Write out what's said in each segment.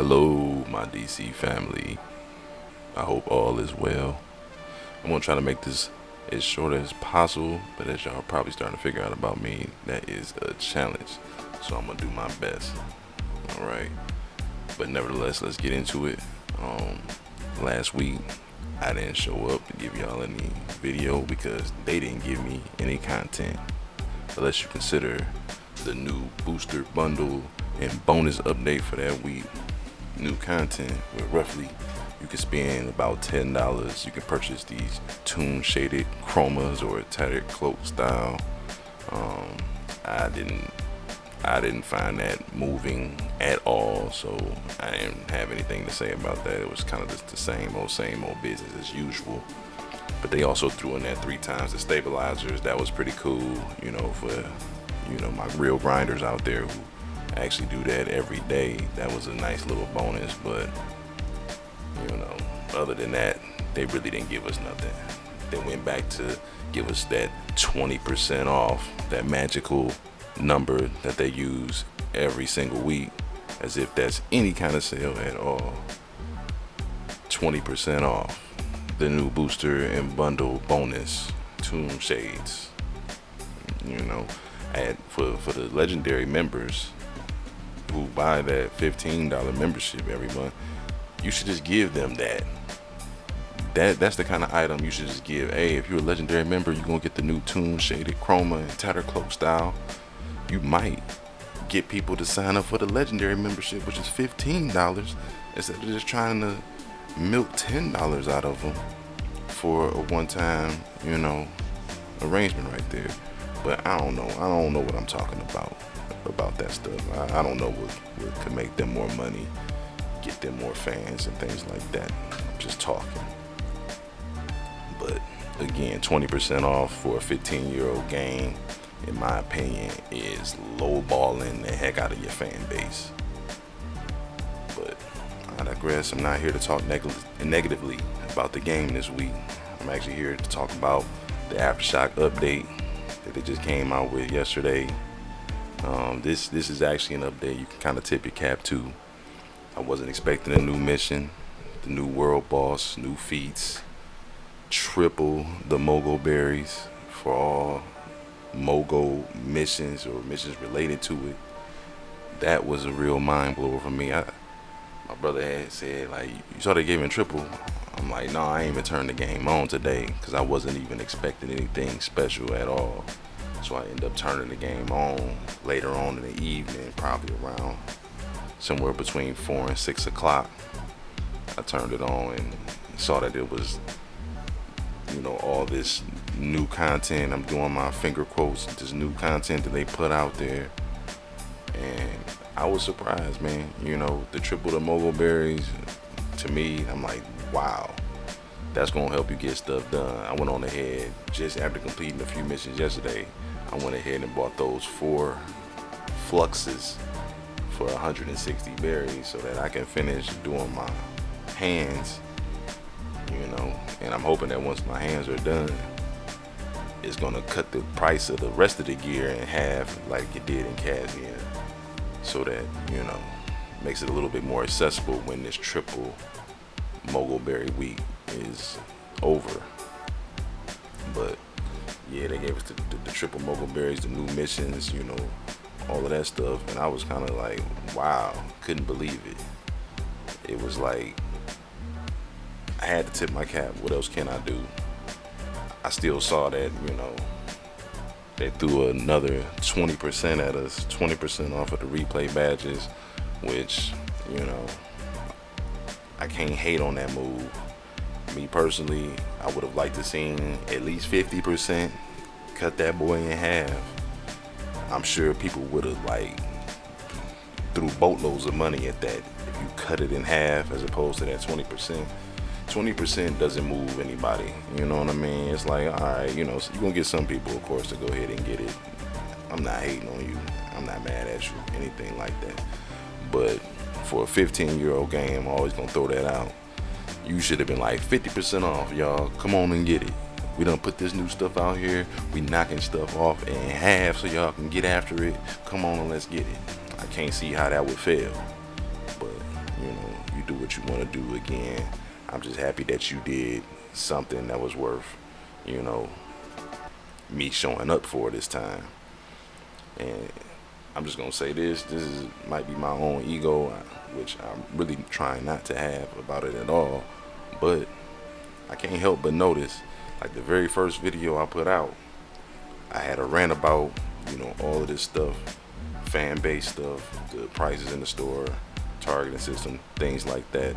Hello, my DC family. I hope all is well. I'm gonna try to make this as short as possible, but as y'all probably starting to figure out about me, that is a challenge. So I'm gonna do my best. All right. But nevertheless, let's get into it. Last week I didn't show up to give y'all any video because they didn't give me any content. Unless you consider the new booster bundle and bonus update for that week. New content where roughly you can spend about $10. You can purchase these tune shaded chromas or tattered cloak style. I didn't find that moving at all, so I didn't have anything to say about that. It was kind of just the same old business as usual. But they also threw in that 3 times the stabilizers. That was pretty cool, for my real grinders out there who actually do that every day. That was a nice little bonus, but other than that, they really didn't give us nothing. They went back to give us that 20% off, that magical number that they use every single week, as if that's any kind of sale at all. 20% off the new booster and bundle bonus tune shades. For the legendary members who buy that $15 membership every month, you should just give them that. That's the kind of item you should just give. Hey, if you're a legendary member, you're gonna get the new tune shaded chroma and tattered cloak style. You might get people to sign up for the legendary membership, which is $15, instead of just trying to milk $10 out of them for a one-time, arrangement right there. But I don't know what I'm talking about that stuff. I don't know what could make them more money, get them more fans and things like that. I'm just talking. But again, 20% off for a 15-year-old game, in my opinion, is lowballing the heck out of your fan base. But I digress. I'm not here to talk negatively about the game this week. I'm actually here to talk about the Aftershock update that they just came out with yesterday. This is actually an update you can kind of tip your cap to. I wasn't expecting a new mission, the new world boss, new feats, triple the Mogo berries for all Mogo missions or missions related to it. That was a real mind blower for me. My brother had said, like, you saw they gave him triple. I'm like, no, I ain't even turned the game on today because I wasn't even expecting anything special at all. So I ended up turning the game on later on in the evening, probably around somewhere between 4 and 6 o'clock. I turned it on and saw that it was, all this new content. I'm doing my finger quotes, this new content that they put out there. And I was surprised, man. The triple the Mogo berries, to me, I'm like, wow, that's gonna help you get stuff done. I went on ahead, just after completing a few missions yesterday, I went ahead and bought those 4 fluxes for 160 berries so that I can finish doing my hands, and I'm hoping that once my hands are done, it's gonna cut the price of the rest of the gear in half like it did in Casimir, so that, makes it a little bit more accessible when this triple Mogo berry week is over. But yeah, they gave us the triple Mogo berries, the new missions, all of that stuff, and I was kind of like, wow, couldn't believe it. It was like I had to tip my cap. What else can I do? I still saw that, they threw another 20% at us, 20% off of the replay badges, which, I can't hate on that move. Me personally, I would have liked to seen at least 50%, cut that boy in half. I'm sure people would have threw boatloads of money at that if you cut it in half as opposed to that 20%. 20% doesn't move anybody, you know what I mean? It's like, all right, you're gonna get some people, of course, to go ahead and get it. I'm not hating on you, I'm not mad at you, anything like that. But for a 15-year-old game, I'm always gonna throw that out. You should have been like 50% off, y'all. Come on and get it. We done put this new stuff out here. We knocking stuff off in half so y'all can get after it. Come on and let's get it. I can't see how that would fail. But, you do what you want to do again. I'm just happy that you did something that was worth, you know, me showing up for this time. And I'm just gonna say this. This is might be my own ego, which I'm really trying not to have about it at all. But I can't help but notice, like the very first video I put out, I had a rant about, you know, all of this stuff, fan base stuff, the prices in the store, targeting system, things like that.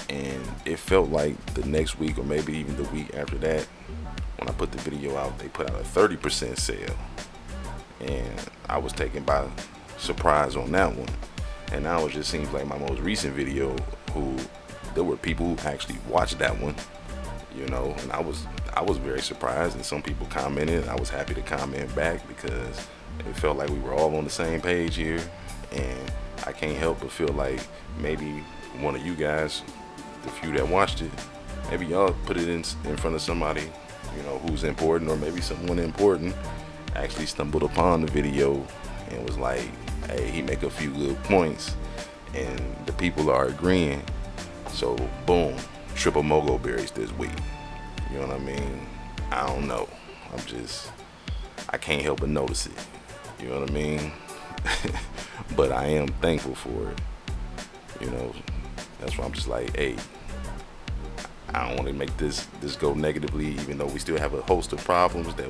And it felt like the next week, or maybe even the week after that, when I put the video out, they put out a 30% sale. And I was taken by surprise on that one. And now it just seems like my most recent video, there were people who actually watched that one, you know, and I was very surprised, and some people commented, and I was happy to comment back because it felt like we were all on the same page here. And I can't help but feel like maybe one of you guys, the few that watched it, maybe y'all put it in front of somebody, you know, who's important, or maybe someone important actually stumbled upon the video and was like, hey, he make a few good points and the people are agreeing. So boom, Triple Mogo berries this week. You know what I mean? I don't know. I can't help but notice it. You know what I mean? But I am thankful for it. You know, that's why I'm just like, hey, I don't want to make this go negatively, even though we still have a host of problems that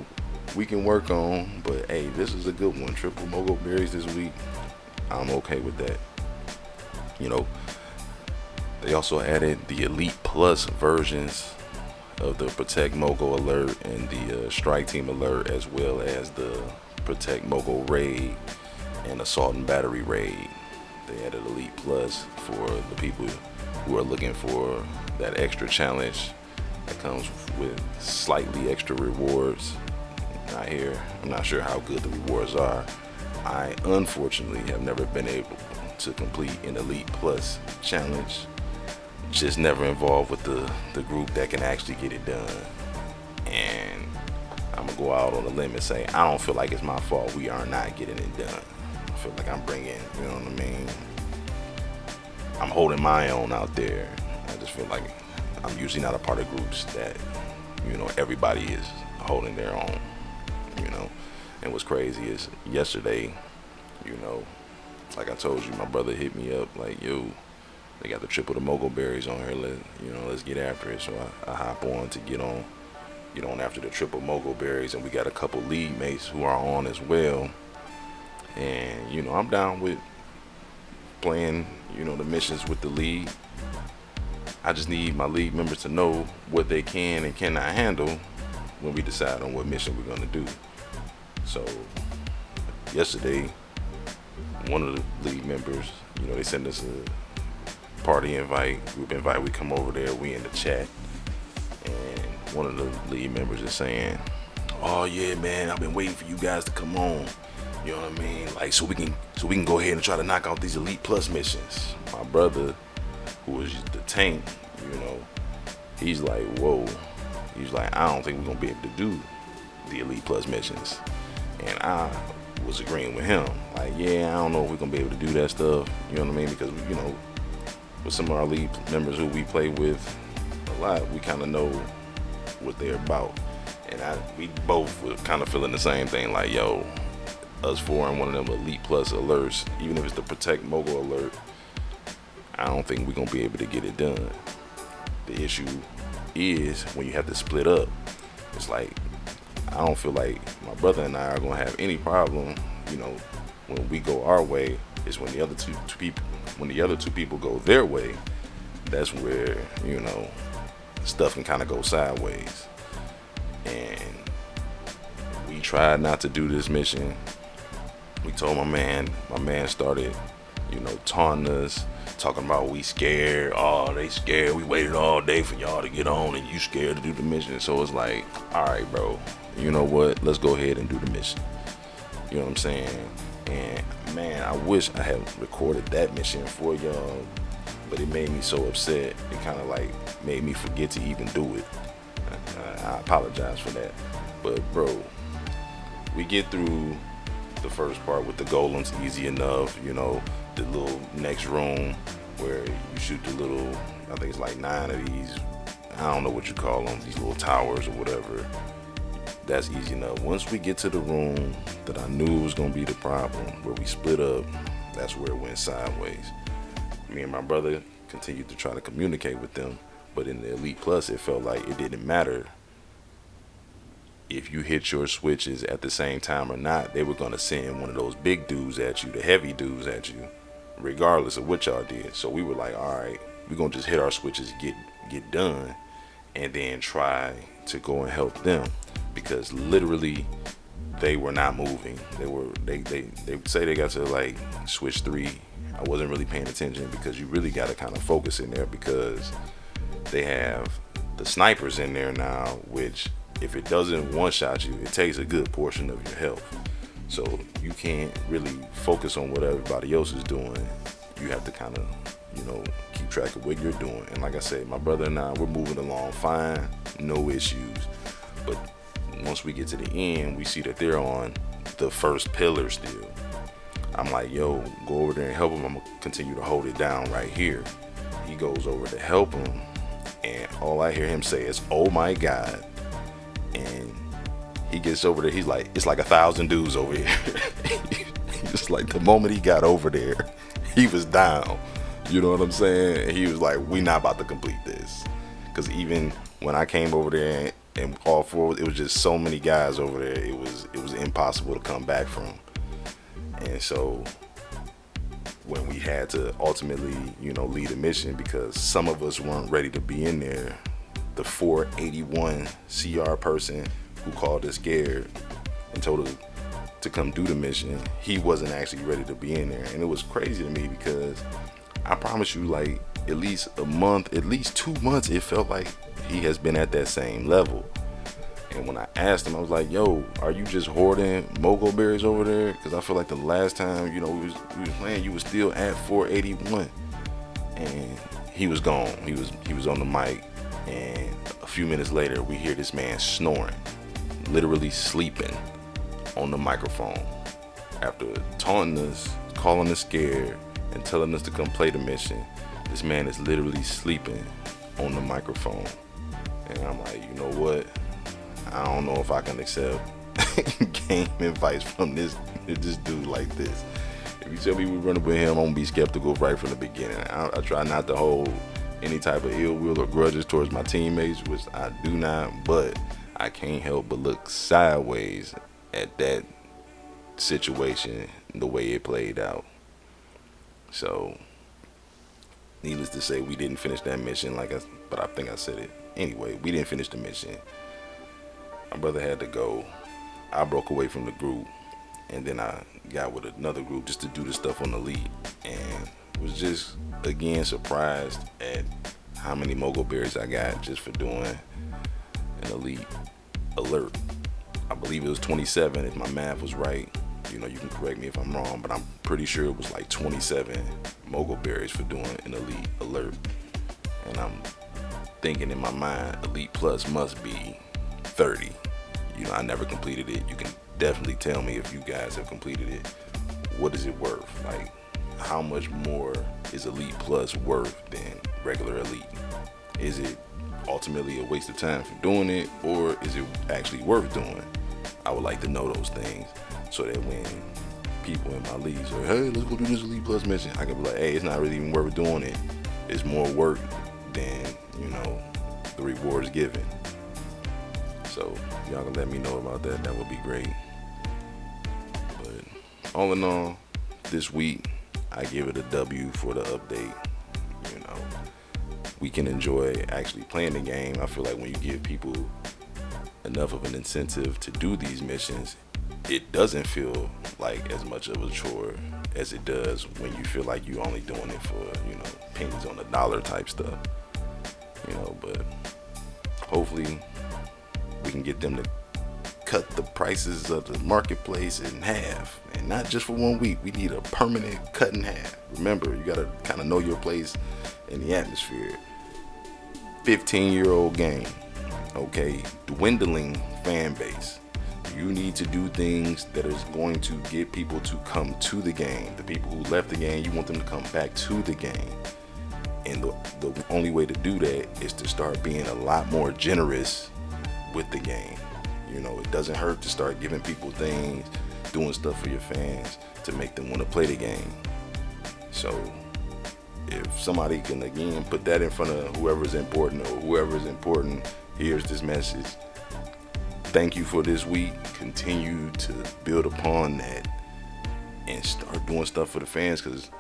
we can work on. But hey, this is a good one. Triple Mogo berries this week. I'm okay with that. You know, they also added the Elite Plus versions of the Protect Mogo alert and the Strike Team alert, as well as the Protect Mogo raid and Assault and Battery raid. They added Elite Plus for the people who are looking for that extra challenge that comes with slightly extra rewards. I'm not sure how good the rewards are. I unfortunately have never been able to complete an Elite Plus challenge. Just never involved with the group that can actually get it done. And I'm gonna go out on a limb and say I don't feel like it's my fault we are not getting it done. I feel like I'm bringing, you know what I mean? I'm holding my own out there. I just feel like I'm usually not a part of groups that, you know, everybody is holding their own, you know. And what's crazy is yesterday, you know, like I told you, my brother hit me up like, yo, they got the Triple Mogo berries on here. Let's get after it. So I hop on to get on after the Triple Mogo berries, and we got a couple league mates who are on as well. And you know, I'm down with playing, you know, the missions with the league. I just need my league members to know what they can and cannot handle when we decide on what mission we're gonna do. So yesterday, one of the league members, you know, they sent us a party invite, group invite. We come over there, we in the chat, and one of the league members is saying, oh yeah, man, I've been waiting for you guys to come on. You know what I mean? Like, so we can go ahead and try to knock out these Elite Plus missions. My brother, who is the tank, you know, he's like, whoa. He's like, I don't think we're gonna be able to do the Elite Plus missions. And I was agreeing with him. Like, yeah, I don't know if we're gonna be able to do that stuff. You know what I mean? Because you know, with some of our league members who we play with a lot, we kind of know what they're about. And we both were kind of feeling the same thing. Like, yo, us four and one of them Elite Plus alerts, even if it's the Protect Mogo alert, I don't think we're gonna be able to get it done. The issue is when you have to split up. It's like, I don't feel like my brother and I are gonna have any problem, you know, when we go our way. It's when the other two people go their way, that's where, you know, stuff can kind of go sideways. And we tried not to do this mission. We told my man started, you know, taunting us, talking about we scared. Oh, they scared. We waited all day for y'all to get on and you scared to do the mission. So it's like, all right, bro, you know what? Let's go ahead and do the mission. You know what I'm saying? And man, I wish I had recorded that mission for y'all, but it made me so upset. It kind of like made me forget to even do it. I apologize for that. But bro, we get through the first part with the golems easy enough. You know, the little next room where you shoot the little, I think it's like 9 of these, I don't know what you call them, these little towers or whatever. That's easy enough. Once we get to the room that I knew was going to be the problem, where we split up, that's where it went sideways. Me and my brother continued to try to communicate with them, but in the Elite Plus, it felt like it didn't matter if you hit your switches at the same time or not. They were going to send one of those big dudes at you, the heavy dudes at you, regardless of what y'all did. So we were like, all right, we're going to just hit our switches, get done, and then try to go and help them, because literally they were not moving. They say they got to like switch 3. I wasn't really paying attention, because you really got to kind of focus in there, because they have the snipers in there now, which if it doesn't one-shot you, it takes a good portion of your health. So you can't really focus on what everybody else is doing. You have to kind of, keep track of what you're doing. And like I said, my brother and I, we're moving along fine, no issues. But once we get to the end, we see that they're on the first pillar still. I'm like, yo, go over there and help him. I'm gonna continue to hold it down right here. He goes over to help him, and all I hear him say is, oh my God. And he gets over there, he's like, it's like 1,000 dudes over here. Just like the moment he got over there, he was down. You know what I'm saying? And he was like, we not about to complete this. Because even when I came over there and all four, it was just so many guys over there, it was impossible to come back from. And so when we had to ultimately, lead a mission, because some of us weren't ready to be in there, the 481 CR person who called us scared and told us to come do the mission, he wasn't actually ready to be in there. And it was crazy to me, because I promise you, like, at least a month, at least 2 months, it felt like he has been at that same level. And when I asked him, I was like, yo, are you just hoarding Mogo berries over there? Because I feel like the last time, we was playing, you was still at 481. And he was gone. He was on the mic. And a few minutes later, we hear this man snoring, literally sleeping on the microphone. After taunting us, calling us scared, and telling us to come play the mission, this man is literally sleeping on the microphone. And I'm like, you know what? I don't know if I can accept game advice from this dude like this. If you tell me we're running with him, I'm gonna be skeptical right from the beginning. I try not to hold any type of ill will or grudges towards my teammates, which I do not, but I can't help but look sideways at that situation, the way it played out. So, needless to say, we didn't finish that mission, but I think I said it. Anyway, we didn't finish the mission. My brother had to go. I broke away from the group, and then I got with another group just to do the stuff on the lead, and was just, again, surprised at how many Mogo berries I got just for doing an elite alert. I believe it was 27, if my math was right. You can correct me if I'm wrong, but I'm pretty sure it was like 27 Mogo berries for doing an elite alert. And I'm thinking in my mind, Elite Plus must be 30. I never completed it. You can definitely tell me if you guys have completed it. What is it worth? Like, how much more is Elite Plus worth than regular Elite? Is it ultimately a waste of time for doing it, or is it actually worth doing? I would like to know those things, so that when people in my league say, hey, let's go do this Elite Plus mission, I can be like, hey, it's not really even worth doing it. It's more work than, the rewards given. So y'all can let me know about that. That would be great. But all in all, this week, I give it a W for the update. We can enjoy actually playing the game. I feel like when you give people enough of an incentive to do these missions, it doesn't feel like as much of a chore as it does when you feel like you're only doing it for, pennies on the dollar type stuff. But hopefully we can get them to cut the prices of the marketplace in half, and not just for 1 week. We need a permanent cut in half. Remember, you gotta kind of know your place in the atmosphere. 15-year-old game, okay, dwindling fan base. You need to do things that is going to get people to come to the game. The people who left the game, you want them to come back to the game. And And the only way to do that is to start being a lot more generous with the game. You know, it doesn't hurt to start giving people things, doing stuff for your fans to make them want to play the game. So if somebody can again put that in front of whoever's important, or whoever's important hears this message, thank you for this week. Continue to build upon that and start doing stuff for the fans, because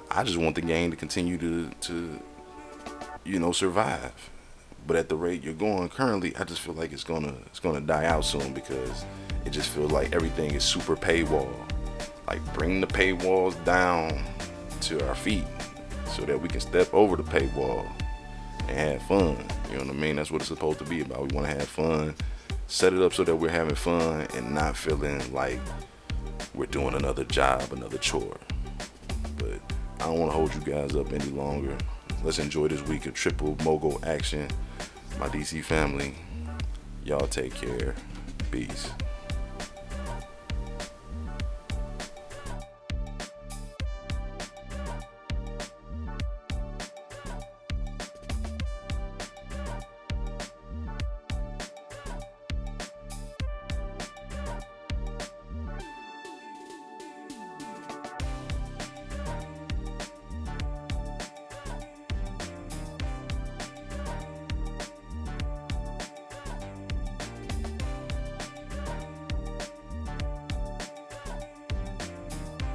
I just want the game to continue to you know, survive. But at the rate you're going currently, I just feel like it's gonna die out soon, because it just feels like everything is super paywall. Like, bring the paywalls down to our feet so that we can step over the paywall and have fun. You know what I mean? That's what it's supposed to be about. We want to have fun. Set it up so that we're having fun and not feeling like we're doing another job, another chore. But I don't want to hold you guys up any longer. Let's enjoy this week of Triple Mogo action. My DC family, y'all take care. Peace.